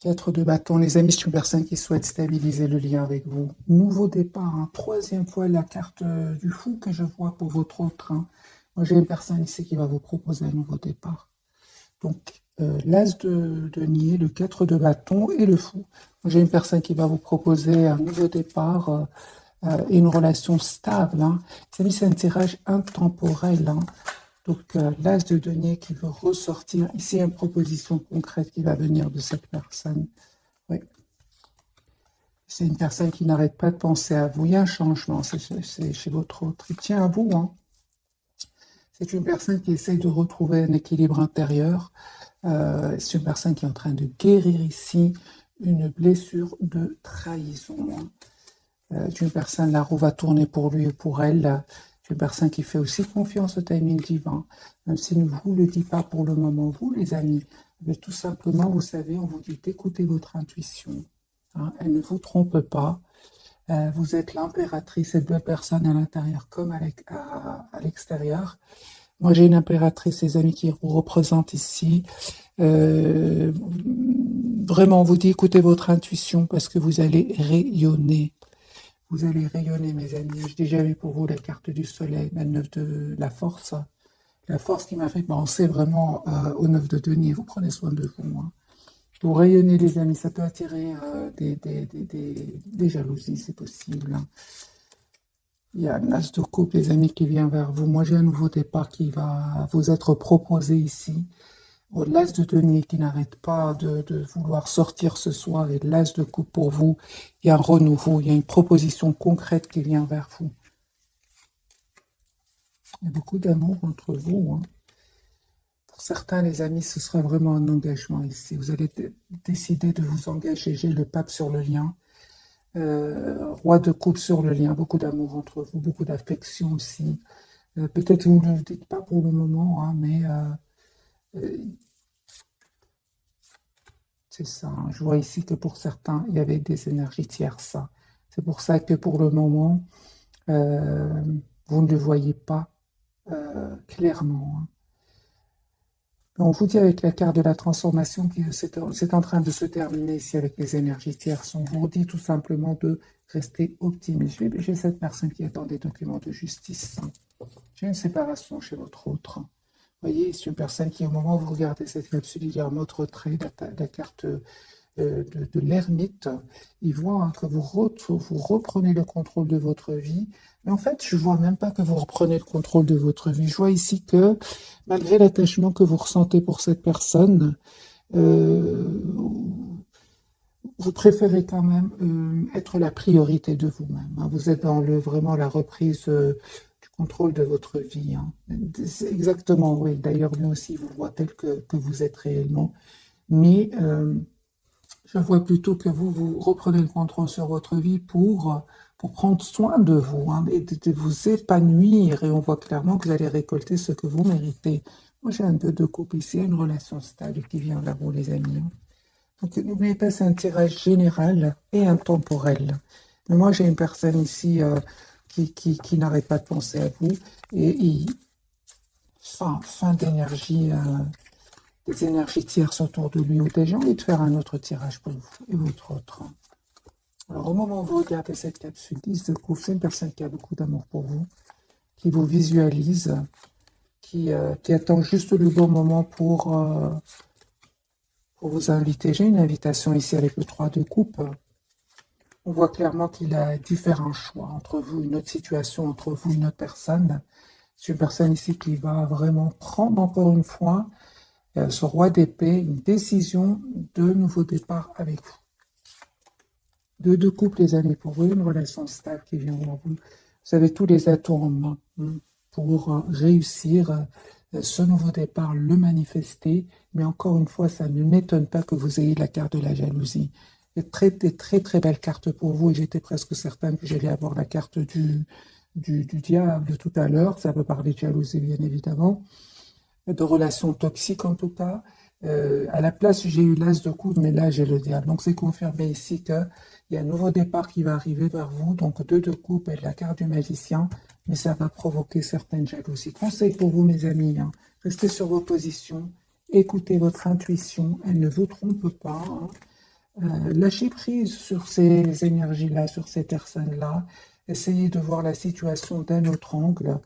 4 de bâton, les amis, c'est une personne qui souhaite stabiliser le lien avec vous. Nouveau départ, hein. Troisième fois la carte du fou que je vois pour votre autre. Hein. Moi, j'ai une personne ici qui va vous proposer un nouveau départ. Donc, l'as de denier, le 4 de bâton et le fou. Moi, j'ai une personne qui va vous proposer un nouveau départ et une relation stable. Hein. Les amis, c'est un tirage intemporel. Hein. Donc, l'as de denier qui veut ressortir. Ici, il y a une proposition concrète qui va venir de cette personne. Oui. C'est une personne qui n'arrête pas de penser à vous. Il y a un changement, c'est chez votre autre. Il tient à vous. Hein. C'est une personne qui essaie de retrouver un équilibre intérieur. C'est une personne qui est en train de guérir ici une blessure de trahison. Hein. C'est une personne, la roue va tourner pour lui ou pour elle. C'est une personne qui fait aussi confiance au timing divin. Même s'il ne vous le dit pas pour le moment, vous les amis, mais tout simplement, vous savez, on vous dit d'écouter votre intuition. Hein, elle ne vous trompe pas. Vous êtes l'impératrice et deux personnes à l'intérieur comme à l'extérieur. Moi, j'ai une impératrice, les amis, qui vous représente ici. Vraiment, on vous dit écoutez votre intuition parce que vous allez rayonner. Vous allez rayonner, mes amis. J'ai déjà vu pour vous la carte du soleil, la 9 de la force. La force qui m'a fait penser vraiment au 9 de denier. Vous prenez soin de vous. Hein. Vous rayonnez, les amis. Ça peut attirer des jalousies, c'est possible. Hein. Il y a un as de coupe, les amis, qui vient vers vous. Moi, j'ai un nouveau départ qui va vous être proposé ici. L'as de denier qui n'arrête pas de vouloir sortir ce soir et l'as de coupe pour vous. Il y a un renouveau, il y a une proposition concrète qui vient vers vous. Il y a beaucoup d'amour entre vous. Hein. Pour certains, les amis, ce sera vraiment un engagement ici. Vous allez décider de vous engager. J'ai le pape sur le lien. Roi de coupe sur le lien, beaucoup d'amour entre vous, beaucoup d'affection aussi. Peut-être vous ne le dites pas pour le moment, hein, mais c'est ça. Hein. Je vois ici que pour certains, il y avait des énergies tierces. Ça. C'est pour ça que pour le moment, vous ne le voyez pas clairement. Hein. On vous dit avec la carte de la transformation que c'est en train de se terminer ici avec les énergies tierces. On vous dit tout simplement de rester optimiste. J'ai cette personne qui attend des documents de justice. J'ai une séparation chez votre autre. Vous voyez, c'est une personne qui, au moment où vous regardez cette capsule, il y a un autre trait, la carte de l'ermite. Il voit hein, que vous reprenez le contrôle de votre vie. Mais en fait, je ne vois même pas que vous reprenez le contrôle de votre vie. Je vois ici que, malgré l'attachement que vous ressentez pour cette personne, vous préférez quand même être la priorité de vous-même. Hein. Vous êtes dans vraiment la reprise du contrôle de votre vie. Hein. C'est exactement, oui. D'ailleurs, lui aussi, vous voit tel que vous êtes réellement. Mais je vois plutôt que vous reprenez le contrôle sur votre vie pour prendre soin de vous hein, et de vous épanouir. Et on voit clairement que vous allez récolter ce que vous méritez. Moi, j'ai un 2 de coupe ici, une relation stable qui vient vers vous, les amis. Hein. Donc, n'oubliez pas, c'est un tirage général et intemporel. Mais moi, j'ai une personne ici qui n'arrête pas de penser à vous. Et fin d'énergie, des énergies tierces autour de lui ou des gens, et de faire un autre tirage pour vous et votre autre. Alors, au moment où vous regardez cette capsule 10 de coupe, c'est une personne qui a beaucoup d'amour pour vous, qui vous visualise, qui attend juste le bon moment pour vous inviter. J'ai une invitation ici avec le 3 de coupe. On voit clairement qu'il a différents choix entre vous, une autre situation, entre vous, une autre personne. C'est une personne ici qui va vraiment prendre encore une fois ce roi d'épée, une décision de nouveau départ avec vous. 2 de coupe, les amis, pour vous, une relation stable qui vient vers vous. Vous avez tous les atouts en main pour réussir ce nouveau départ, le manifester. Mais encore une fois, ça ne m'étonne pas que vous ayez la carte de la jalousie. Des très très belles cartes pour vous et j'étais presque certaine que j'allais avoir la carte du diable tout à l'heure. Ça peut parler de jalousie, bien évidemment. De relations toxiques en tout cas. À la place, j'ai eu l'as de coude, mais là, j'ai le diable. Donc, c'est confirmé ici qu'il y a un nouveau départ qui va arriver vers vous. Donc, 2 de coupe et la carte du magicien, mais ça va provoquer certaines jalousies. Conseil pour vous, mes amis, hein. Restez sur vos positions, écoutez votre intuition, elle ne vous trompe pas. Hein. Lâchez prise sur ces énergies-là, sur ces personnes-là. Essayez de voir la situation d'un autre angle,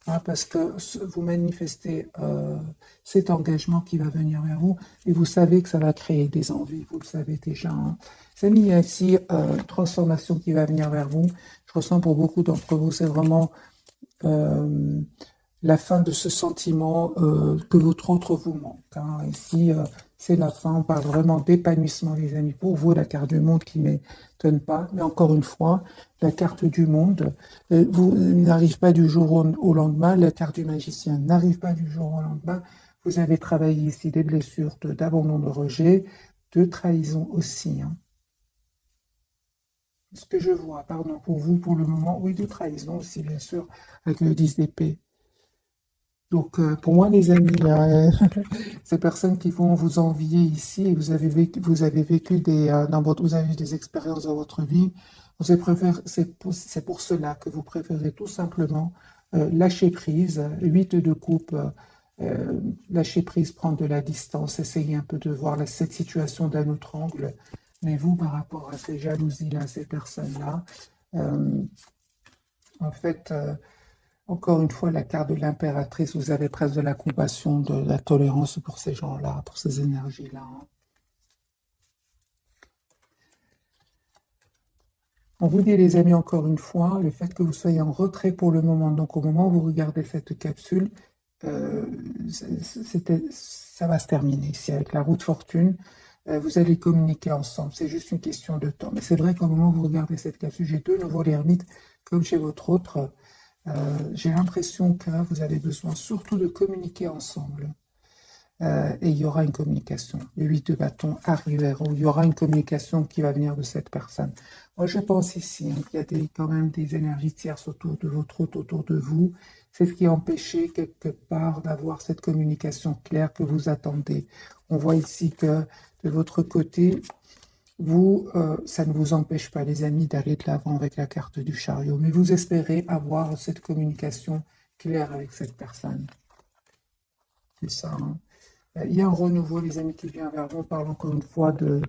hein, parce que vous manifestez cet engagement qui va venir vers vous et vous savez que ça va créer des envies, vous le savez déjà, hein. C'est mis ainsi transformation qui va venir vers vous. Je ressens pour beaucoup d'entre vous, c'est vraiment euh, la fin de ce sentiment que votre autre vous manque, hein. Ici, c'est la fin. On parle vraiment d'épanouissement, les amis. Pour vous, la carte du monde qui ne m'étonne pas. Mais encore une fois, la carte du monde vous n'arrive pas du jour au lendemain. La carte du magicien n'arrive pas du jour au lendemain. Vous avez travaillé ici des blessures d'abandon, de rejet, de trahison aussi, hein. Ce que je vois, pardon, pour vous, pour le moment, oui, de trahison aussi, bien sûr, avec le 10 d'épée. Donc, pour moi, les amis, ces personnes qui vont vous envier ici, et vous avez vécu vous avez eu des expériences dans votre vie, c'est pour cela que vous préférez tout simplement lâcher prise, 8 de coupe, lâcher prise, prendre de la distance, essayer un peu de voir cette situation d'un autre angle. Mais vous, par rapport à ces jalousies-là, ces personnes-là, euh, en fait, encore une fois, la carte de l'impératrice, vous avez presque de la compassion, de la tolérance pour ces gens-là, pour ces énergies-là, hein. On vous dit, les amis, encore une fois, le fait que vous soyez en retrait pour le moment, donc au moment où vous regardez cette capsule, euh, ça va se terminer ici avec la roue de fortune. Vous allez communiquer ensemble, c'est juste une question de temps. Mais c'est vrai qu'au moment où vous regardez cette capsule, j'ai de nouveau l'ermite, comme chez votre autre. J'ai l'impression que vous avez besoin surtout de communiquer ensemble. Et il y aura une communication. Les 8 de bâton arriveront. Il y aura une communication qui va venir de cette personne. Moi, je pense ici qu'il y a quand même des énergies tierces autour de votre hôte, autour de vous. C'est ce qui a empêché quelque part d'avoir cette communication claire que vous attendez. On voit ici que de votre côté, vous, ça ne vous empêche pas, les amis, d'aller de l'avant avec la carte du chariot, mais vous espérez avoir cette communication claire avec cette personne. C'est ça, hein. Il y a un renouveau, les amis, qui vient vers vous. On parle encore une fois de,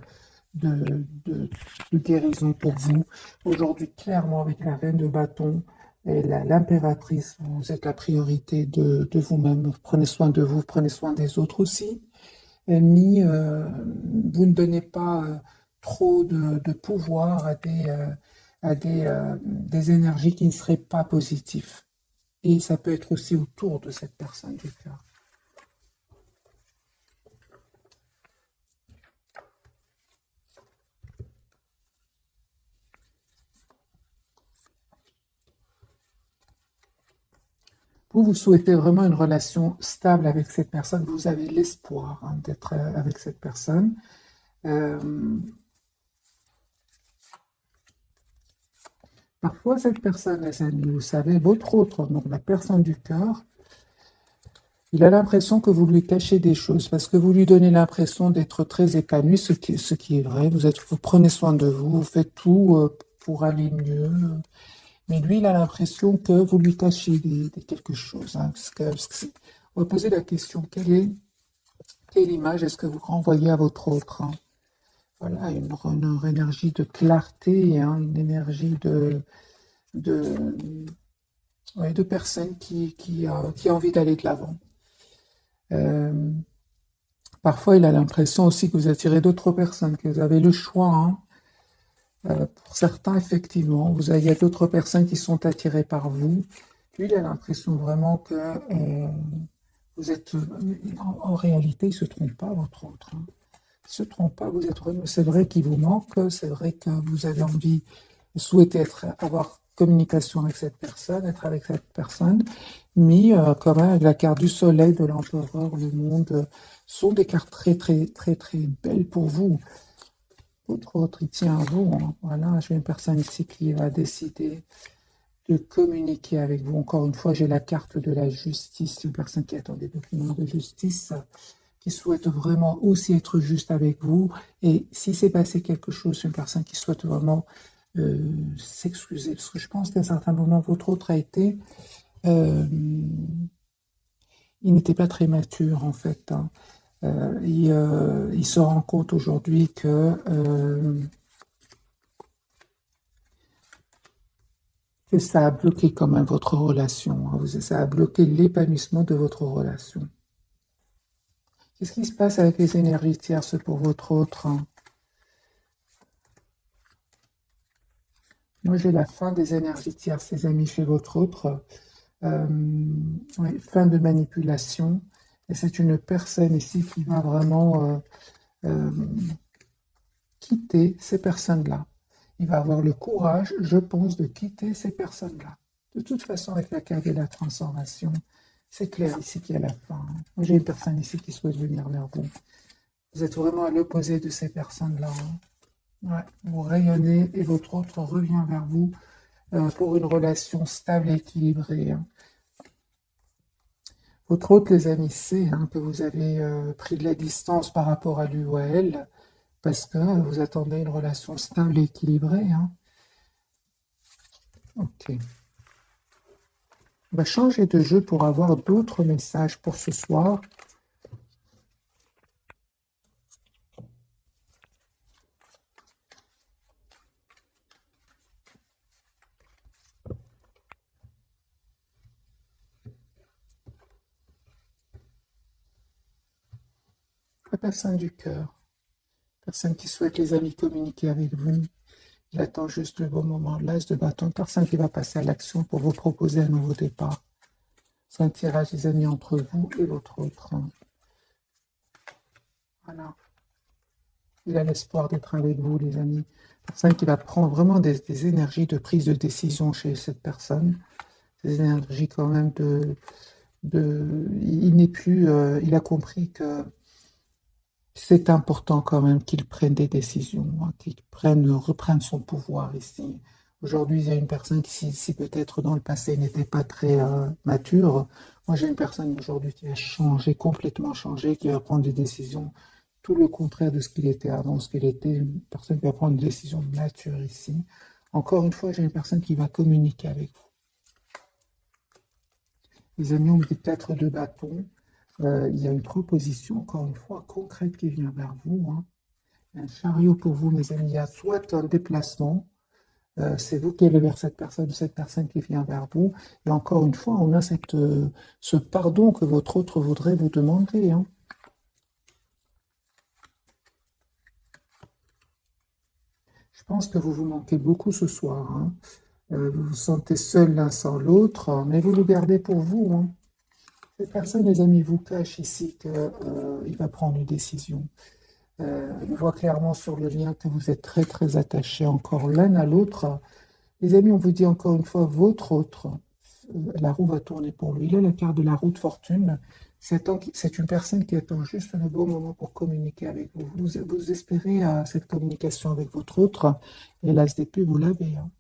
de- de guérison pour vous. Aujourd'hui, clairement, avec la reine de bâton et l'impératrice, vous êtes la priorité de vous-même. Prenez soin de vous, prenez soin des autres aussi. Ni vous ne donnez pas trop de pouvoir des énergies qui ne seraient pas positives. Et ça peut être aussi autour de cette personne du cœur. Vous souhaitez vraiment une relation stable avec cette personne, vous avez l'espoir, hein, d'être avec cette personne. Euh, Parfois, cette personne, les amis, vous savez, votre autre, donc la personne du cœur, il a l'impression que vous lui cachez des choses parce que vous lui donnez l'impression d'être très épanoui, ce qui est vrai. Vous prenez soin de vous, vous faites tout pour aller mieux. Mais lui, il a l'impression que vous lui cachez quelque chose, hein, on va poser la question, quelle image est-ce que vous renvoyez à votre autre, hein? Voilà, une énergie de clarté, hein, une énergie de, ouais, de personne qui a envie d'aller de l'avant. Euh, Parfois, il a l'impression aussi que vous attirez d'autres personnes, que vous avez le choix, hein. Pour certains, effectivement, il y a d'autres personnes qui sont attirées par vous. Lui, il a l'impression vraiment que vous êtes... En réalité, il ne se trompe pas, votre autre, hein. Il ne se trompe pas, c'est vrai qu'il vous manque, c'est vrai que vous avez envie, vous souhaitez avoir communication avec cette personne, être avec cette personne, mais quand même, avec la carte du soleil, de l'empereur, le monde, sont des cartes très, très, très, très belles pour vous. Votre il tient à vous, hein. Voilà, j'ai une personne ici qui va décider de communiquer avec vous. Encore une fois, j'ai la carte de la justice, une personne qui attend des documents de justice, qui souhaite vraiment aussi être juste avec vous. Et si c'est passé quelque chose, une personne qui souhaite vraiment s'excuser, parce que je pense qu'à un certain moment, votre autre a été, euh, il n'était pas très mature en fait, hein. Il se rend compte aujourd'hui que ça a bloqué quand même votre relation, hein. Ça a bloqué l'épanouissement de votre relation. Qu'est-ce qui se passe avec les énergies tierces pour votre autre, hein? Moi, j'ai la fin des énergies tierces, les amis, chez votre autre. Euh, ouais, fin de manipulation. Et c'est une personne ici qui va vraiment euh, quitter ces personnes-là. Il va avoir le courage, je pense, de quitter ces personnes-là. De toute façon, avec la carte de la transformation, c'est clair ici qu'il y a la fin. J'ai une personne ici qui souhaite venir vers vous. Vous êtes vraiment à l'opposé de ces personnes-là, hein. Ouais, vous rayonnez et votre autre revient vers vous pour une relation stable et équilibrée, hein. Votre autre, les amis, sait hein, que vous avez pris de la distance par rapport à lui ou à elle parce que vous attendez une relation stable et équilibrée, hein. Ok. On va changer de jeu pour avoir d'autres messages pour ce soir. La personne du cœur, personne qui souhaite les amis communiquer avec vous. Il attend juste le bon moment. L'as de bâton, personne qui va passer à l'action pour vous proposer un nouveau départ. C'est un tirage des amis entre vous et votre autre. Voilà. Il a l'espoir d'être avec vous, les amis. Personne qui va prendre vraiment des énergies de prise de décision chez cette personne. Des énergies quand même il n'est plus, il a compris que c'est important quand même qu'il prenne des décisions, hein, reprenne son pouvoir ici. Aujourd'hui, il y a une personne qui, si peut-être dans le passé n'était pas très mature, moi j'ai une personne aujourd'hui qui a changé, complètement changé, qui va prendre des décisions tout le contraire de ce qu'il était avant, ce qu'il était une personne qui va prendre une décision mature ici. Encore une fois, j'ai une personne qui va communiquer avec vous. Les amis, on me dit 4 de bâton. Il y a une proposition, encore une fois, concrète qui vient vers vous, hein. Un chariot pour vous, mes amis. Il y a soit un déplacement, c'est vous qui allez vers cette personne qui vient vers vous. Et encore une fois, on a ce pardon que votre autre voudrait vous demander, hein. Je pense que vous vous manquez beaucoup ce soir, hein. Vous vous sentez seul l'un sans l'autre, mais vous le gardez pour vous, hein. Cette personne, les amis, vous cache ici qu'il va prendre une décision. On voit clairement sur le lien que vous êtes très très attachés encore l'un à l'autre. Les amis, on vous dit encore une fois, votre autre, la roue va tourner pour lui. Là, la carte de la roue de fortune, c'est une personne qui attend juste le bon moment pour communiquer avec vous. Vous espérez cette communication avec votre autre, et l'as d'épée, vous l'avez, hein.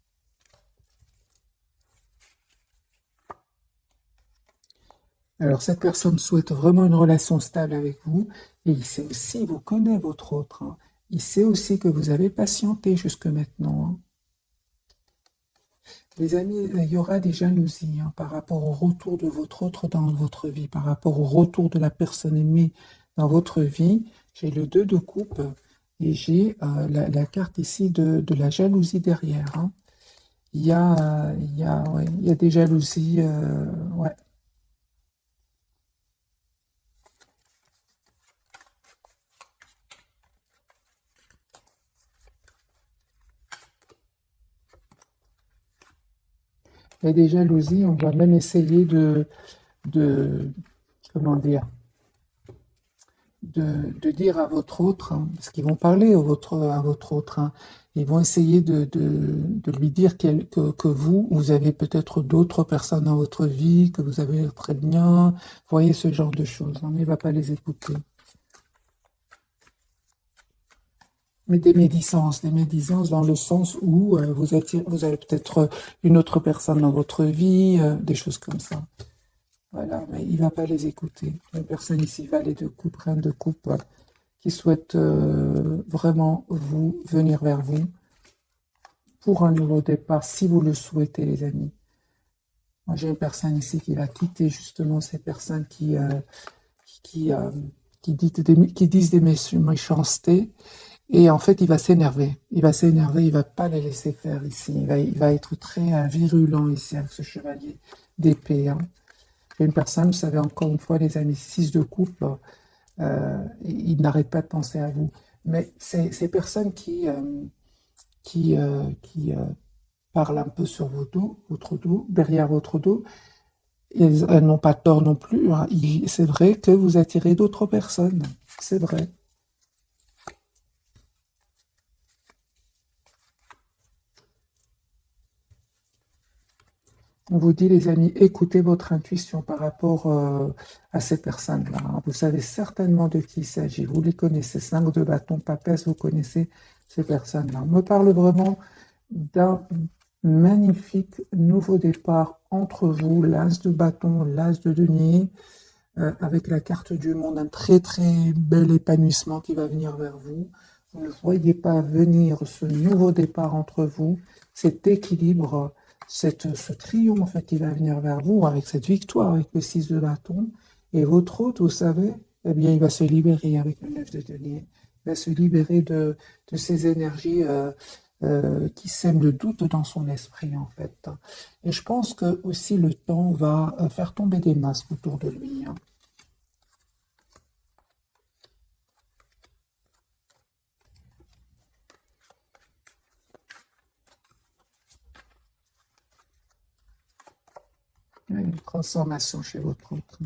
Alors, cette personne souhaite vraiment une relation stable avec vous, et il sait aussi, il vous connaît votre autre, hein. Il sait aussi que vous avez patienté jusque maintenant, hein. Les amis, il y aura des jalousies hein, par rapport au retour de votre autre dans votre vie, par rapport au retour de la personne aimée dans votre vie. J'ai le 2 de coupe et j'ai la carte ici de la jalousie derrière, hein. Ouais, il y a des jalousies. Ouais. Il y a des jalousies. On va même essayer de comment dire, de dire à votre autre, hein, parce qu'ils vont parler à votre autre, hein, ils vont essayer de lui dire que vous avez peut-être d'autres personnes dans votre vie, que vous avez très bien, vous voyez ce genre de choses, hein, mais il ne va pas les écouter. Mais des médisances dans le sens où vous avez peut-être une autre personne dans votre vie, des choses comme ça. Voilà, mais il ne va pas les écouter. Une personne ici, valet de coupe, reine de coupe, voilà, qui souhaite vraiment vous venir vers vous pour un nouveau départ, si vous le souhaitez, les amis. Moi, j'ai une personne ici qui va quitter justement ces personnes qui, qui disent des méchancetés. Et en fait, il va s'énerver. Il va s'énerver, il va pas les laisser faire ici. Il va être très virulent ici avec ce chevalier d'épée, hein. Il y a une personne, vous savez, encore une fois, les amis, 6 de coupe, il n'arrête pas de penser à vous. Mais ces personnes qui parlent un peu sur votre dos, derrière votre dos, elles n'ont pas tort non plus, hein. C'est vrai que vous attirez d'autres personnes. C'est vrai. On vous dit, les amis, écoutez votre intuition par rapport à ces personnes-là, hein. Vous savez certainement de qui il s'agit. Vous les connaissez. 5 de bâton, papesse, vous connaissez ces personnes-là. On me parle vraiment d'un magnifique nouveau départ entre vous, l'as de bâton, l'as de denier, avec la carte du monde, un très très bel épanouissement qui va venir vers vous. Vous ne voyez pas venir ce nouveau départ entre vous, cet équilibre, ce triomphe qui va venir vers vous avec cette victoire, avec le 6 de bâton. Et votre hôte, vous savez, eh bien, il va se libérer avec le 9 de denier. Il va se libérer de ces énergies qui sèment le doute dans son esprit, en fait. Et je pense que aussi le temps va faire tomber des masques autour de lui, hein. Une transformation chez votre autre.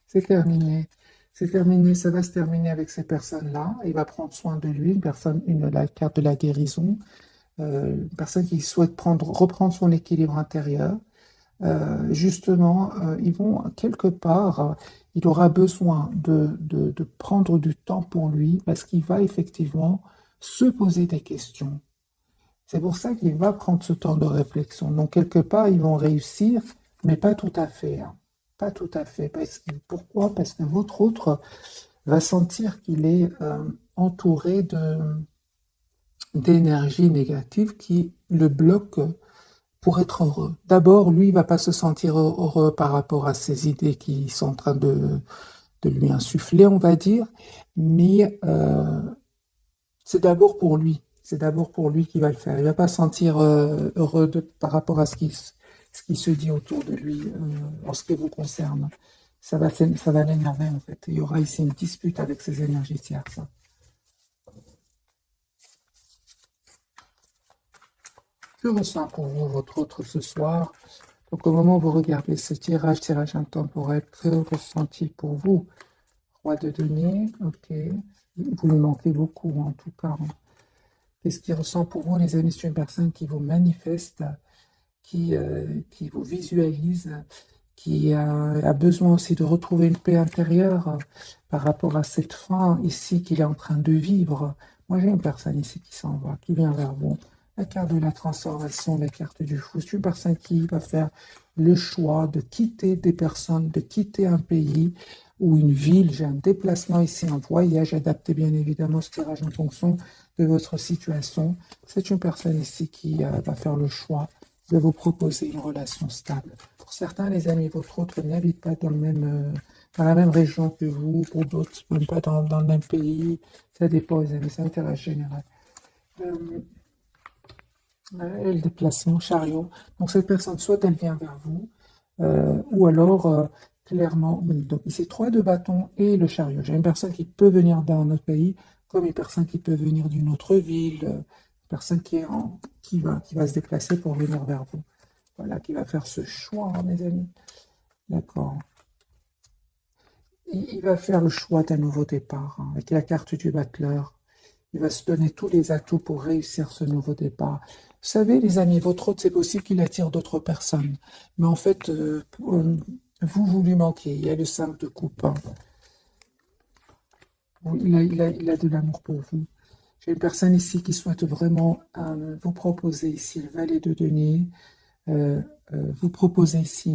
C'est terminé. C'est terminé. Ça va se terminer avec ces personnes-là. Il va prendre soin de lui. La carte de la guérison. Une personne qui souhaite reprendre son équilibre intérieur. Justement, ils vont quelque part, il aura besoin de prendre du temps pour lui parce qu'il va effectivement se poser des questions. C'est pour ça qu'il va prendre ce temps de réflexion. Donc, quelque part, ils vont réussir, mais pas tout à fait, hein. Pas tout à fait. Pourquoi? Parce que votre autre va sentir qu'il est entouré d'énergie négative qui le bloque pour être heureux. D'abord, lui, il va pas se sentir heureux par rapport à ces idées qui sont en train de lui insuffler, on va dire, mais c'est d'abord pour lui. C'est d'abord pour lui qu'il va le faire. Il va pas se sentir heureux par rapport à ce qui se dit autour de lui en ce qui vous concerne. Ça va l'énerver en fait. Il y aura ici une dispute avec ses énergies tierces. Que ressent pour vous votre autre ce soir? Donc au moment où vous regardez ce tirage intemporel, que ressenti pour vous? Roi de denier, ok. Vous lui manquez beaucoup en tout cas, hein. Qu'est-ce qu'il ressent pour vous, les amis? C'est une personne qui vous manifeste, qui vous visualise, qui a besoin aussi de retrouver une paix intérieure par rapport à cette fin ici qu'il est en train de vivre. Moi, j'ai une personne ici qui s'en va, qui vient vers vous. La carte de la transformation, la carte du fou. C'est une personne qui va faire le choix de quitter des personnes, de quitter un pays ou une ville. J'ai un déplacement ici, un voyage adapté bien évidemment ce tirage en fonction de votre situation. C'est une personne ici qui va faire le choix de vous proposer une relation stable. Pour certains, les amis, votre autre n'habite pas dans la même région que vous, pour d'autres, même pas dans le même pays. Ça dépend, les amis, c'est un intérêt général. Euh, le déplacement, chariot. Donc cette personne, soit elle vient vers vous, ou alors clairement, oui, donc ici 3 de bâton et le chariot. J'ai une personne qui peut venir d'un autre pays, comme une personne qui peut venir d'une autre ville, une personne qui va se déplacer pour venir vers vous. Voilà, qui va faire ce choix, hein, mes amis. D'accord. Il va faire le choix d'un nouveau départ, hein, avec la carte du battleur. Il va se donner tous les atouts pour réussir ce nouveau départ. Vous savez, les amis, votre hôte, c'est possible qu'il attire d'autres personnes. Mais en fait, vous lui manquez. Il y a le 5 de coupe, hein. Il a de l'amour pour vous. J'ai une personne ici qui souhaite vraiment vous proposer ici le valet de denier. euh, vous proposer ici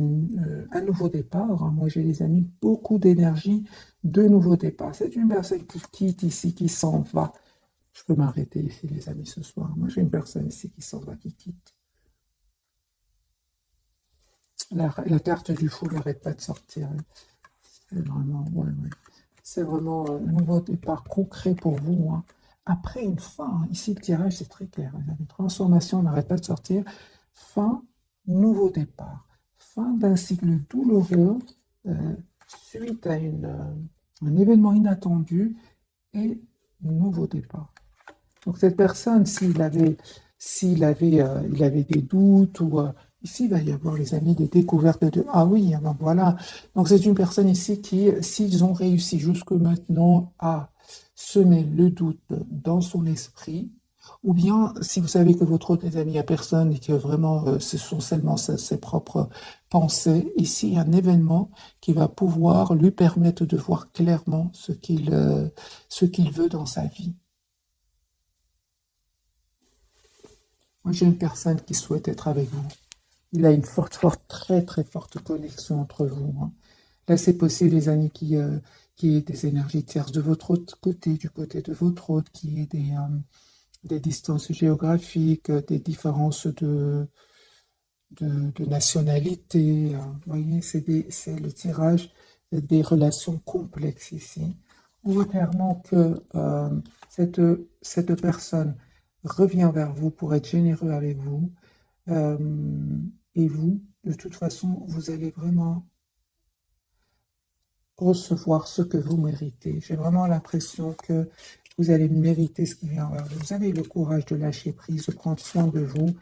un nouveau départ, hein. Moi, j'ai les amis, beaucoup d'énergie, de nouveaux départs. C'est une personne qui quitte ici, qui s'en va. Je peux m'arrêter ici, les amis, ce soir. Moi, j'ai une personne ici qui s'en va, qui quitte. La carte du fou n'arrête pas de sortir. C'est vraiment, ouais, ouais. C'est vraiment un nouveau départ concret pour vous, hein. Après une fin, ici le tirage c'est très clair, hein. Une transformation n'arrête pas de sortir. Fin, nouveau départ. Fin d'un cycle douloureux euh, suite à un événement inattendu et nouveau départ. Donc cette personne, il avait des doutes ou ici il va y avoir les amis des découvertes de ah oui, ah ben voilà. Donc c'est une personne ici qui, s'ils ont réussi jusque maintenant à semer le doute dans son esprit, ou bien si vous savez que votre autre ami a personne et que vraiment ce sont seulement ses propres pensées, ici il y a un événement qui va pouvoir lui permettre de voir clairement ce qu'il veut dans sa vie. Moi, j'ai une personne qui souhaite être avec vous. Il a une très, très forte connexion entre vous, hein. Là, c'est possible, les amis, qui aient des énergies tierces de votre autre côté, du côté de votre autre, qui aient des distances géographiques, des différences de nationalité. Vous voyez, c'est le tirage des relations complexes ici. On voit clairement que cette, cette personne revient vers vous pour être généreux avec vous. Euh, et vous, de toute façon, vous allez vraiment recevoir ce que vous méritez. J'ai vraiment l'impression que vous allez mériter ce qui vient vers vous. Vous avez le courage de lâcher prise, de prendre soin de vous.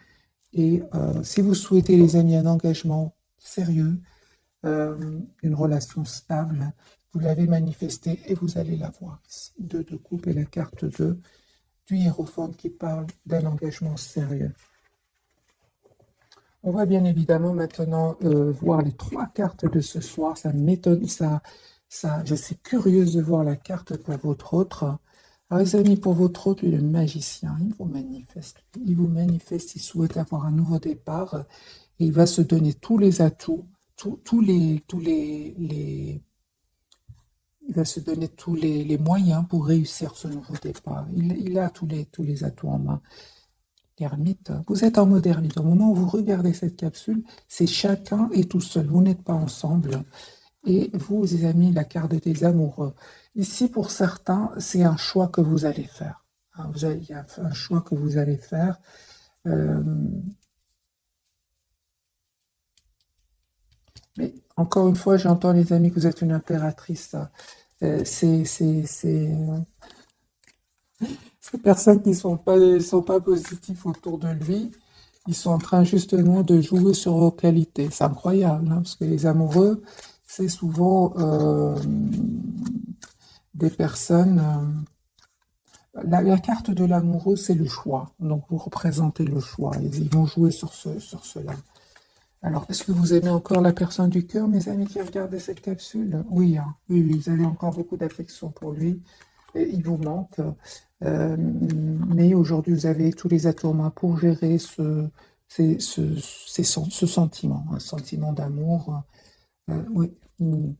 Et si vous souhaitez, les amis, un engagement sérieux, une relation stable, vous l'avez manifesté et vous allez l'avoir ici. Deux de coupe et la carte du hiérophante qui parle d'un engagement sérieux. On va bien évidemment maintenant voir les trois cartes de ce soir. Ça m'étonne, je suis curieuse de voir la carte pour votre autre. Alors les amis, pour votre autre, le magicien, il vous manifeste. Il vous manifeste, il souhaite avoir un nouveau départ. Et il va se donner tous les atouts, il va se donner tous les moyens pour réussir ce nouveau départ. Il a tous les atouts en main. L'ermite, vous êtes en mode ermite. Au moment où vous regardez cette capsule, c'est chacun et tout seul. Vous n'êtes pas ensemble. Et vous, les amis, la carte des amoureux. Ici, pour certains, c'est un choix que vous allez faire. Hein, il y a un choix que vous allez faire. Mais encore une fois, j'entends, les amis, que vous êtes une impératrice. C'est ces personnes qui sont pas positifs autour de lui, ils sont en train justement de jouer sur vos qualités. C'est incroyable, hein, parce que les amoureux, c'est souvent des personnes. La carte de l'amoureux, c'est le choix. Donc vous représentez le choix. Ils vont jouer sur cela. Alors, est-ce que vous aimez encore la personne du cœur, mes amis qui regardent cette capsule? Oui, hein, oui, oui, vous avez encore beaucoup d'affection pour lui. Et il vous manque. Mais aujourd'hui, vous avez tous les atouts en main pour gérer ce sentiment, un sentiment d'amour. Oui,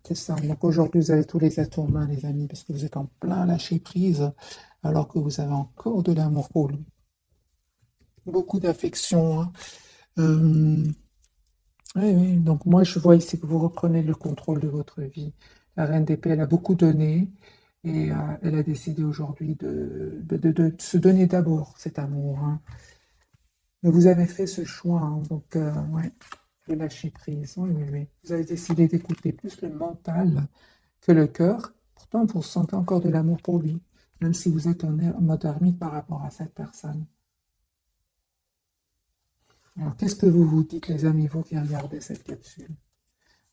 c'est ça. Donc aujourd'hui, vous avez tous les atouts en main, les amis, parce que vous êtes en plein lâcher prise, alors que vous avez encore de l'amour pour lui. Beaucoup d'affection, hein. Oui, oui, donc moi je vois ici que vous reprenez le contrôle de votre vie. La reine d'épée, elle a beaucoup donné et elle a décidé aujourd'hui de se donner d'abord cet amour, hein. Mais vous avez fait ce choix, hein, donc ouais, de lâcher prise. Oui, oui, oui. Vous avez décidé d'écouter plus le mental que le cœur. Pourtant, vous ressentez encore de l'amour pour lui, même si vous êtes en mode ermite par rapport à cette personne. Alors, qu'est-ce que vous vous dites, les amis, vous qui regardez cette capsule?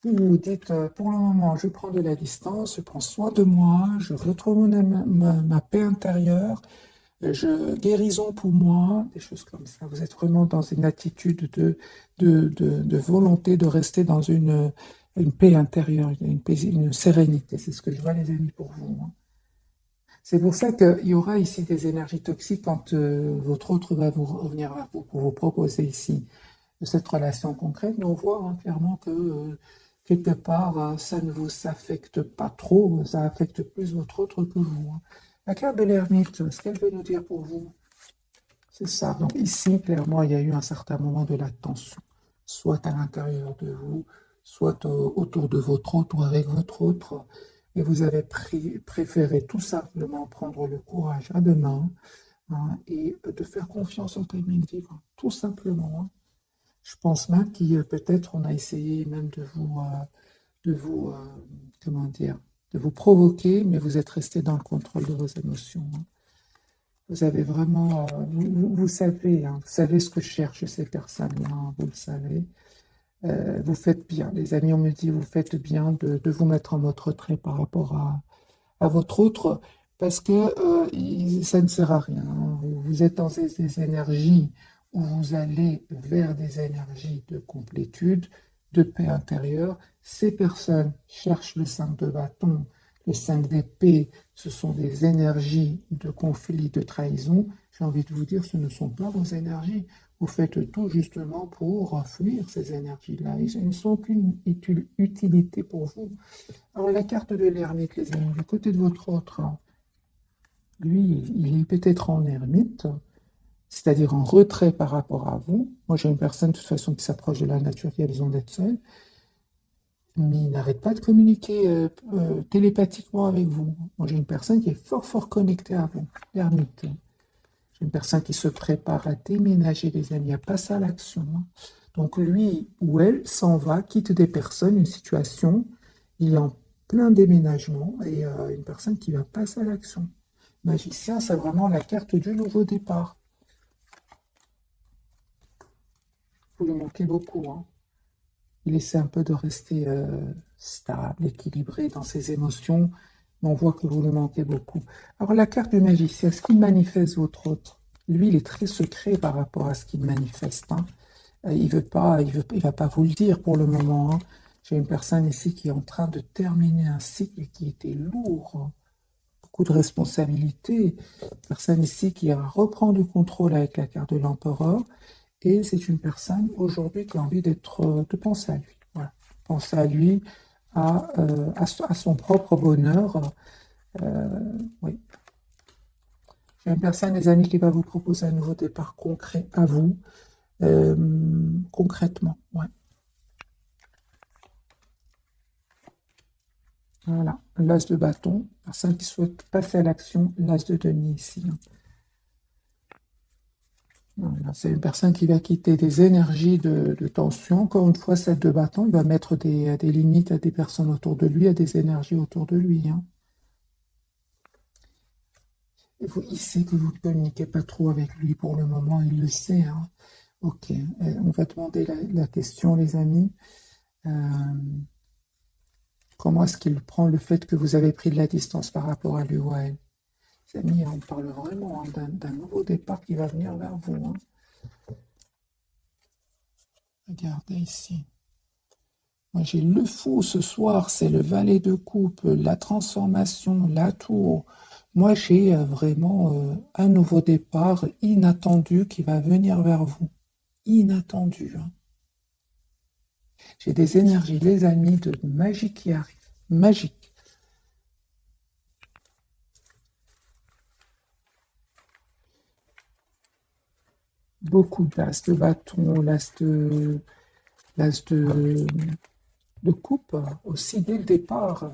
Vous vous dites, pour le moment, je prends de la distance, je prends soin de moi, je retrouve ma paix intérieure, je guérison pour moi, des choses comme ça. Vous êtes vraiment dans une attitude de volonté de rester dans une paix intérieure, une sérénité. C'est ce que je vois, les amis, pour vous, hein. C'est pour ça qu'il y aura ici des énergies toxiques quand votre autre va vous revenir vers vous pour vous proposer ici cette relation concrète. Mais on voit, hein, clairement que quelque part, ça ne vous affecte pas trop, ça affecte plus votre autre que vous, hein. La carte de l'ermite, ce qu'elle veut nous dire pour vous, c'est ça. Donc ici, clairement, il y a eu un certain moment de la tension, soit à l'intérieur de vous, soit autour de votre autre ou avec votre autre. et vous avez préféré tout simplement prendre le courage à deux mains, hein, et de faire confiance au timing divin, tout simplement, hein. Je pense même que peut-être on a essayé même de vous, comment dire, de vous provoquer, mais vous êtes resté dans le contrôle de vos émotions, hein. Vous avez vraiment, vous savez, hein, vous savez ce que cherchent ces personnes-là, hein, vous le savez. Vous faites bien, les amis, on me dit, vous faites bien de vous mettre en mode retrait par rapport à votre autre, parce que ça ne sert à rien, hein. Vous êtes dans des énergies où vous allez vers des énergies de complétude, de paix intérieure. Ces personnes cherchent le 5 de bâton, le 5 d'épée, ce sont des énergies de conflit, de trahison. J'ai envie de vous dire, ce ne sont pas vos énergies. Vous faites tout justement pour fuir ces énergies-là. Ils ne sont qu'une utilité pour vous. Alors la carte de l'ermite, les amis, du côté de votre autre, hein, lui, il est peut-être en ermite, c'est-à-dire en retrait par rapport à vous. Moi, j'ai une personne de toute façon qui s'approche de la nature, qui a besoin d'être seule, mais il n'arrête pas de communiquer télépathiquement avec vous. Moi, j'ai une personne qui est fort, fort connectée à vous, l'ermite. J'ai une personne qui se prépare à déménager, les amis, à passer à l'action, hein. Donc lui ou elle s'en va, quitte des personnes, une situation, il est en plein déménagement et une personne qui va passer à l'action. Magicien, c'est vraiment la carte du nouveau départ. Vous lui manquez beaucoup, hein. Il essaie un peu de rester stable, équilibré dans ses émotions, mais on voit que vous lui manquez beaucoup. Alors la carte du magicien, ce qu'il manifeste votre autre, lui, il est très secret par rapport à ce qu'il manifeste, hein. Il va pas vous le dire pour le moment, hein. J'ai une personne ici qui est en train de terminer un cycle qui était lourd, hein. Beaucoup de responsabilités. Personne ici qui reprend du contrôle avec la carte de l'empereur. Et c'est une personne aujourd'hui qui a envie de penser à lui. Voilà. Penser à lui, à son propre bonheur. Oui. J'ai une personne, les amis, qui va vous proposer un nouveau départ concret à vous. Concrètement, ouais. Voilà, l'as de bâton, personne qui souhaite passer à l'action, l'as de denier ici, hein. Voilà, c'est une personne qui va quitter des énergies de tension. Encore une fois, cette de bâton, il va mettre des limites à des personnes autour de lui, à des énergies autour de lui, hein. Et il sait que vous ne communiquez pas trop avec lui pour le moment, il le sait, hein. Ok, on va demander la question, les amis. Euh, Comment est-ce qu'il prend le fait que vous avez pris de la distance par rapport à lui ou à elle? Les amis, on parle vraiment, hein, d'un nouveau départ qui va venir vers vous, hein. Regardez ici. Moi, j'ai le fou ce soir, c'est le valet de coupe, la transformation, la tour. Moi, j'ai vraiment un nouveau départ inattendu qui va venir vers vous. Inattendu, hein. J'ai des énergies, les amis, de magie qui arrivent. Magique. Beaucoup d'as de bâton, l'as de coupe aussi dès le départ.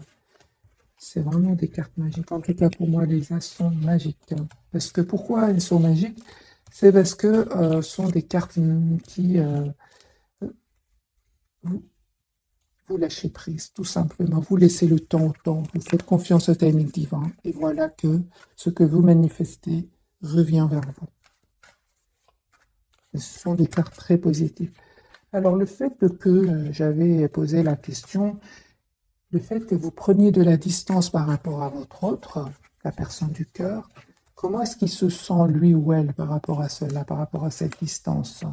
C'est vraiment des cartes magiques. En tout cas, pour moi, les as sont magiques, hein. Parce que pourquoi elles sont magiques? C'est parce que ce sont des cartes qui vous, vous lâchez prise, tout simplement. Vous laissez le temps au temps. Vous faites confiance au timing divin. Et voilà que ce que vous manifestez revient vers vous. Et ce sont des cartes très positives. Alors, le fait que j'avais posé la question, le fait que vous preniez de la distance par rapport à votre autre, la personne du cœur, comment est-ce qu'il se sent, lui ou elle, par rapport à cela, par rapport à cette distance?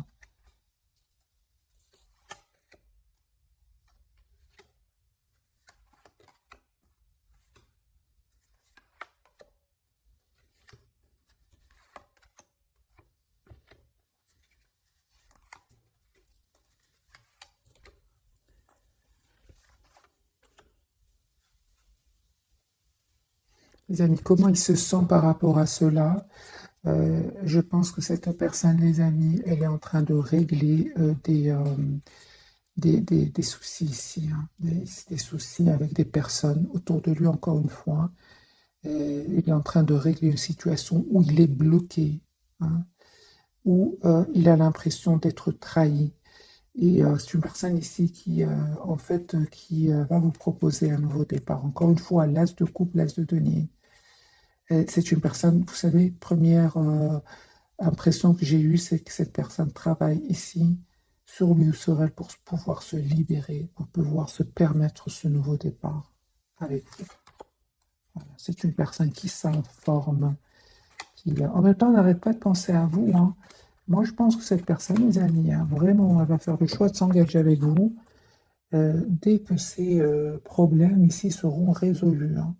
Les amis, comment il se sent par rapport à cela? Je pense que cette personne, les amis, elle est en train de régler des soucis ici, hein, des soucis avec des personnes autour de lui, encore une fois. Et il est en train de régler une situation où il est bloqué, hein, où il a l'impression d'être trahi. Et c'est une personne ici qui, en fait, qui va vous proposer un nouveau départ. Encore une fois, l'as de coupe, l'as de denier. C'est une personne, vous savez, première impression que j'ai eue, c'est que cette personne travaille ici sur lui ou sur elle pour pouvoir se libérer, pour pouvoir se permettre ce nouveau départ avec vous. Voilà. C'est une personne qui s'informe, qui, en même temps, n'arrête pas de penser à vous, hein. Moi, je pense que cette personne, les amis, hein, vraiment, elle va faire le choix de s'engager avec vous dès que ces problèmes ici seront résolus, hein.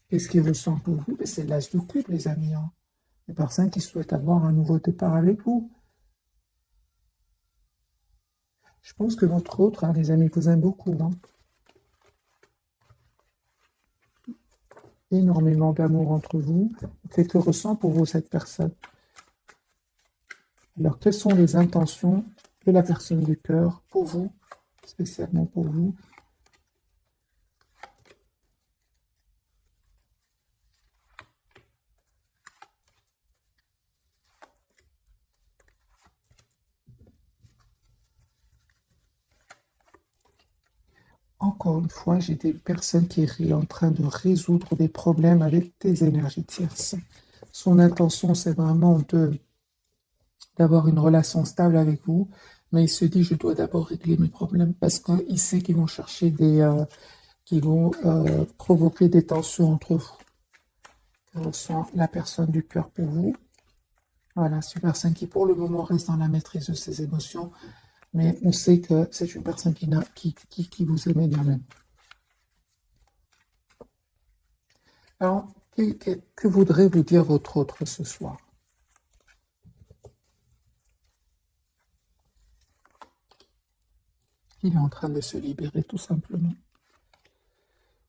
Qu'est-ce qu'il ressent pour vous? Ben, c'est l'as de coupe, les amis, hein. Les personnes qui souhaitent avoir un nouveau départ avec vous. Je pense que votre autre, hein, les amis, vous aime beaucoup, hein. Énormément d'amour entre vous. Qu'est-ce que ressent pour vous cette personne? Alors, quelles sont les intentions de la personne du cœur pour vous, spécialement pour vous? Encore une fois, j'ai des personnes qui sont en train de résoudre des problèmes avec des énergies tierces. Son intention, c'est vraiment d'avoir une relation stable avec vous, mais il se dit, je dois d'abord régler mes problèmes parce qu'il sait qu'ils vont chercher qui vont provoquer des tensions entre vous. Que ressent la personne du cœur pour vous? Voilà, c'est une personne qui, pour le moment, reste dans la maîtrise de ses émotions, mais on sait que c'est une personne qui vous aime énormément. Alors, que voudrait vous dire votre autre ce soir? Il est en train de se libérer, tout simplement.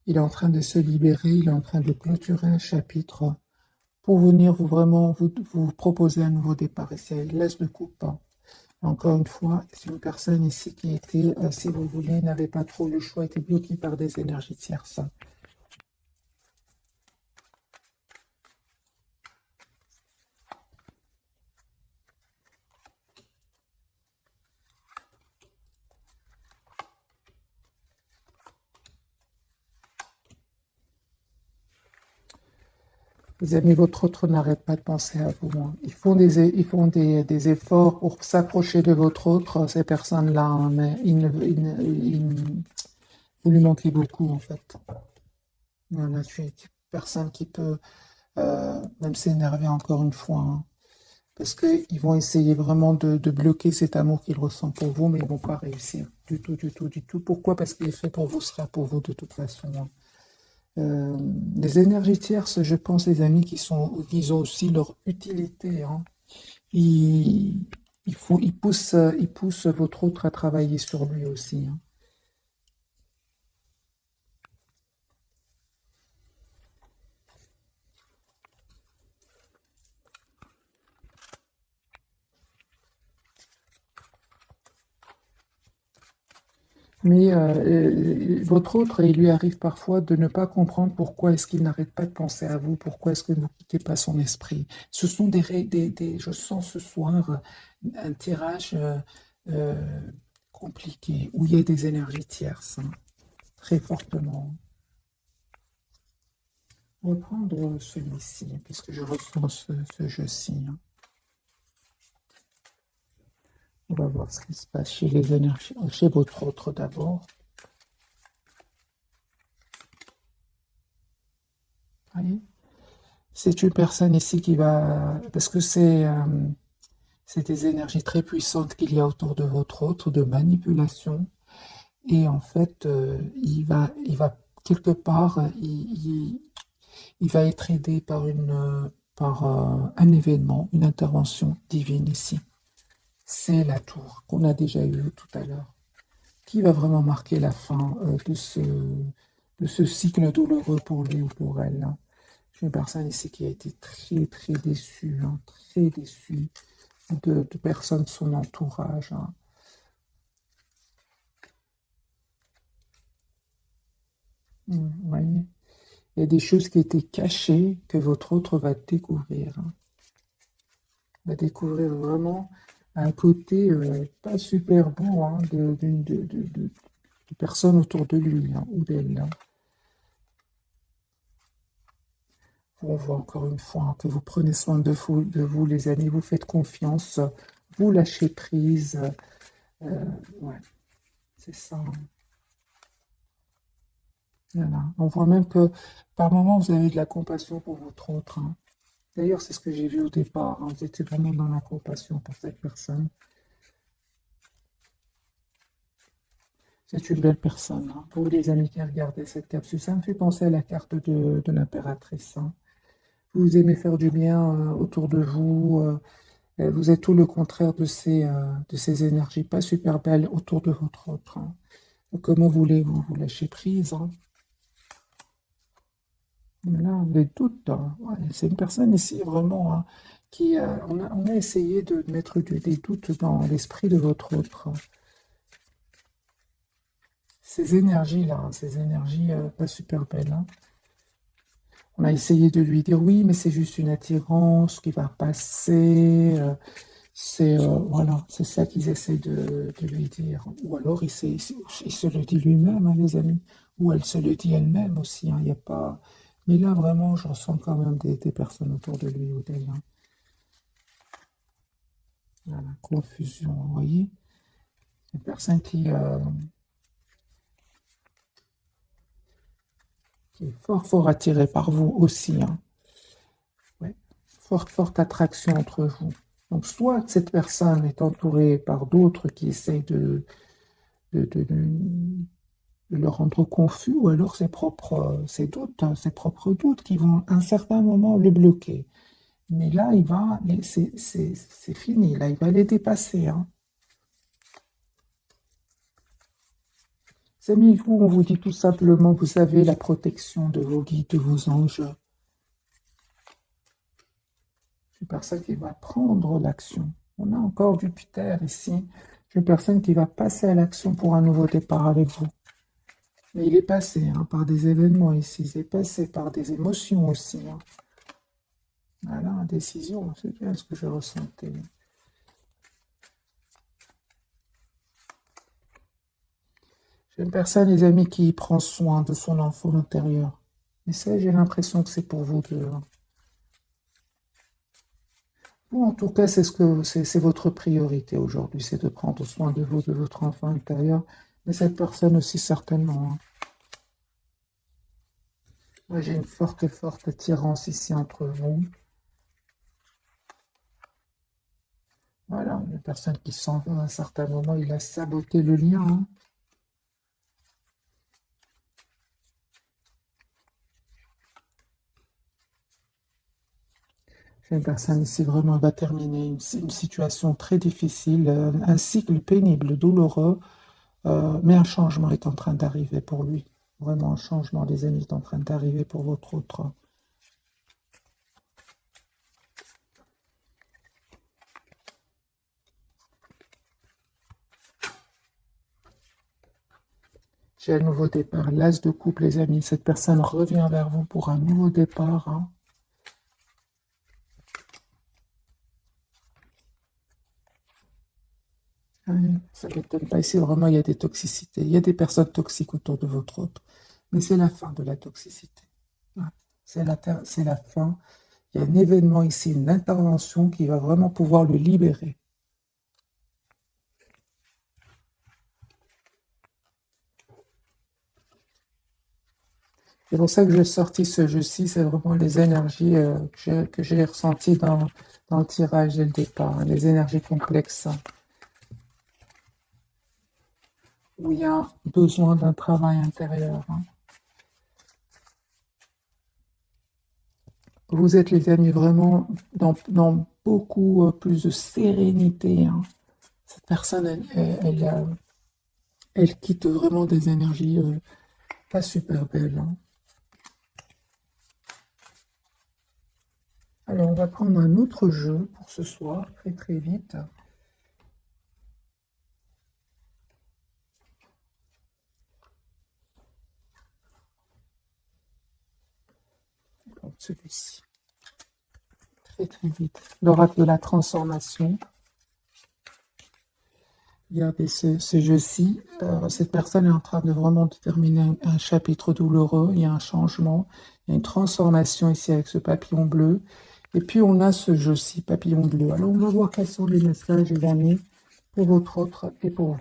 Il est en train de se libérer, il est en train de clôturer un chapitre pour venir vous proposer un nouveau départ. Et c'est l'as de coupe, hein. Encore une fois, c'est une personne ici qui était, si vous voulez, n'avait pas trop le choix, était bloquée par des énergies tierces. Les amis, votre autre n'arrête pas de penser à vous, hein. Ils font des efforts pour s'approcher de votre autre, ces personnes-là, hein, mais vous lui manquez beaucoup, en fait. Voilà, je suis une personne qui peut même s'énerver encore une fois, hein, parce qu'ils vont essayer vraiment de bloquer cet amour qu'il ressent pour vous, mais ils ne vont pas réussir. Du tout, du tout, du tout. Pourquoi? Parce qu'il est fait pour vous, sera pour vous de toute façon, hein. Les énergies tierces, je pense, les amis, qui ont aussi leur utilité, hein. Ils, ils poussent votre autre à travailler sur lui aussi, hein. Mais votre autre, il lui arrive parfois de ne pas comprendre pourquoi est-ce qu'il n'arrête pas de penser à vous, pourquoi est-ce que vous ne quittez pas son esprit. Ce sont je sens ce soir un tirage euh, compliqué, où il y a des énergies tierces, hein, très fortement. On va prendre celui-ci, puisque je ressens ce jeu-ci, hein. On va voir ce qui se passe chez les énergies, chez votre autre d'abord. Voyez. C'est une personne ici qui va, parce que c'est des énergies très puissantes qu'il y a autour de votre autre, de manipulation. Et en fait, il va quelque part, il va être aidé par par un événement, une intervention divine ici. C'est la tour qu'on a déjà eue tout à l'heure, qui va vraiment marquer la fin de ce cycle douloureux pour lui ou pour elle, hein. J'ai une personne ici qui a été très très déçue, hein, très déçue. de personnes de son entourage, hein. Vous voyez? Il y a des choses qui étaient cachées que votre autre va découvrir, hein. Va découvrir vraiment un côté pas super beau, hein, de personnes autour de lui, hein, ou d'elle, hein. On voit encore une fois, hein, que vous prenez soin de vous, les amis, vous faites confiance, vous lâchez prise. Ouais, c'est ça, hein. Voilà. On voit même que par moments, vous avez de la compassion pour votre autre, hein. D'ailleurs, c'est ce que j'ai vu au départ, hein. Vous étiez vraiment dans la compassion pour cette personne. C'est une belle personne, hein. Pour les amis qui regardaient cette capsule, ça me fait penser à la carte de l'impératrice, hein. Vous aimez faire du bien autour de vous. Vous êtes tout le contraire de ces énergies pas super belles autour de votre autre, hein. Donc, comment voulez-vous vous lâcher prise, hein? Là, des doutes, hein. Ouais, c'est une personne ici vraiment, hein, qui on a essayé de mettre des doutes dans l'esprit de votre autre, hein. Ces énergies-là, hein, ces énergies pas super belles, hein. On a essayé de lui dire oui, mais c'est juste une attirance qui va passer. Voilà, c'est ça qu'ils essaient de lui dire. Ou alors il se le dit lui-même, hein, les amis. Ou elle se le dit elle-même aussi, hein, il y a pas... Mais là, vraiment, je ressens quand même des personnes autour de lui ou d'elle, hein. Voilà, confusion, vous voyez. Une personne qui est fort, fort attirée par vous aussi, hein. Ouais. Forte, forte attraction entre vous. Donc, soit cette personne est entourée par d'autres qui essayent de, de- de- de le rendre confus, ou alors ses doutes, hein, ses propres doutes qui vont à un certain moment le bloquer. Mais là, c'est fini, là, il va les dépasser, hein. Les amis, vous, on vous dit tout simplement, vous avez la protection de vos guides, de vos anges. C'est une personne qui va prendre l'action. On a encore Jupiter ici. C'est une personne qui va passer à l'action pour un nouveau départ avec vous. Mais il est passé, hein, par des événements ici. Il est passé par des émotions aussi, hein. Voilà, indécision, c'est bien ce que je ressentais. J'ai une personne, les amis, qui prend soin de son enfant intérieur. Mais ça, j'ai l'impression que c'est pour vous deux, hein. Vous, en tout cas, c'est votre priorité aujourd'hui, c'est de prendre soin de vous, de votre enfant intérieur. Mais cette personne aussi, certainement, hein. Moi, j'ai une forte, forte attirance ici entre vous. Voilà, une personne qui s'en va à un certain moment, il a saboté le lien, hein. J'ai une personne ici, vraiment, va terminer une situation très difficile, un cycle pénible, douloureux, mais un changement est en train d'arriver pour lui. Vraiment, un changement, les amis, est en train d'arriver pour votre autre. J'ai un nouveau départ, l'as de coupe, les amis. Cette personne revient vers vous pour un nouveau départ, hein. Ça ne m'étonne pas. Ici, vraiment, il y a des toxicités. Il y a des personnes toxiques autour de votre autre. Mais c'est la fin de la toxicité. Ouais. C'est la fin. Il y a un événement ici, une intervention qui va vraiment pouvoir le libérer. C'est pour ça que j'ai sorti ce jeu-ci. C'est vraiment les énergies que j'ai ressenties dans le tirage dès le départ, hein, les énergies complexes, hein, où il y a besoin d'un travail intérieur, hein. Vous êtes, les amis, vraiment dans beaucoup plus de sérénité, hein. Cette personne, elle quitte vraiment des énergies pas super belles, hein. Alors, on va prendre un autre jeu pour ce soir, très très vite. Donc, celui-ci, très très vite. L'oracle de la transformation. Regardez ce jeu-ci. Cette personne est en train de vraiment terminer un chapitre douloureux. Il y a un changement, il y a une transformation ici avec ce papillon bleu. Et puis on a ce jeu-ci, papillon bleu. Alors on va voir quels sont les messages, les amis, pour votre autre et pour vous.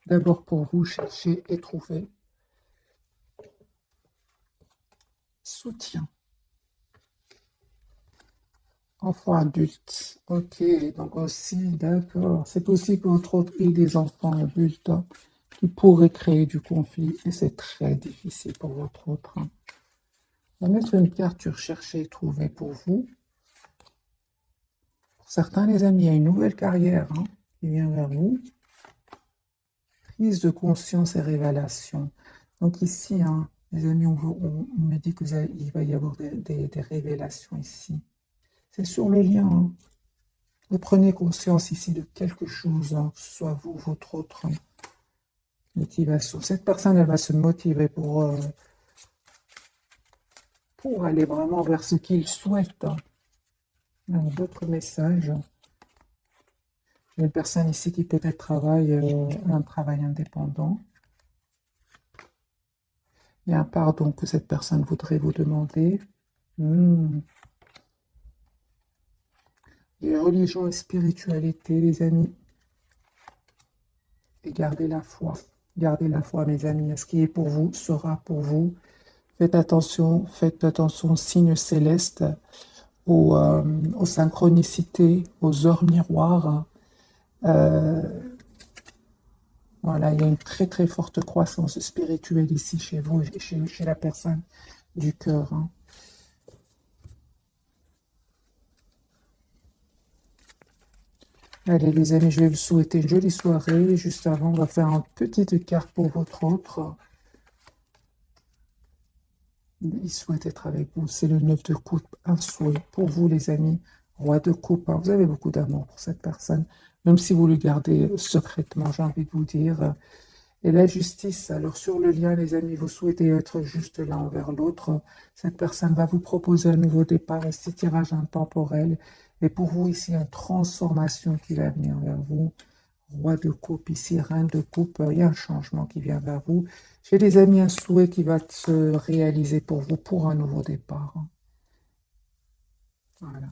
D'abord pour vous, chercher et trouver. Soutien. Enfant adulte. Ok, donc aussi, d'accord. C'est possible qu'entre autres, il y ait des enfants adultes qui pourraient créer du conflit. Et c'est très difficile pour votre autre. On va mettre une carte sur chercher et trouver pour vous. Pour certains, les amis, il y a une nouvelle carrière qui vient vers vous. Prise de conscience et révélation. Donc ici, les amis, on me dit qu'il va y avoir des révélations ici. C'est sur le lien. Vous prenez conscience ici de quelque chose, que ce soit vous, votre autre motivation. Cette personne, elle va se motiver pour aller vraiment vers ce qu'il souhaite. D'autres messages. J'ai une personne ici qui peut-être travaille un travail indépendant. Il y a un pardon que cette personne voudrait vous demander. Les religions et spiritualité, les amis. Et gardez la foi. Gardez la foi, mes amis. Ce qui est pour vous sera pour vous. Faites attention aux signes célestes, aux synchronicités, aux heures miroirs. Voilà, il y a une très très forte croissance spirituelle ici chez vous, chez la personne du cœur. Allez les amis, je vais vous souhaiter une jolie soirée. Juste avant, on va faire une petite carte pour votre autre. Il souhaite être avec vous. C'est le 9 de coupe, un souhait pour vous les amis. Roi de coupe, vous avez beaucoup d'amour pour cette personne. Même si vous le gardez secrètement, j'ai envie de vous dire. Et la justice, alors sur le lien, les amis, vous souhaitez être juste l'un envers l'autre. Cette personne va vous proposer un nouveau départ, ici tirage intemporel. Et pour vous, ici, une transformation qui va venir vers vous. Roi de coupe, ici, reine de coupe, il y a un changement qui vient vers vous. J'ai des amis, un souhait qui va se réaliser pour vous, pour un nouveau départ. Voilà.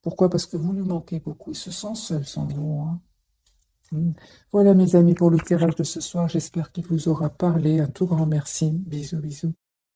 Pourquoi? Parce que vous lui manquez beaucoup. Il se sent seul sans vous. Voilà mes amis pour le tirage de ce soir. J'espère qu'il vous aura parlé. Un tout grand merci. Bisous, bisous.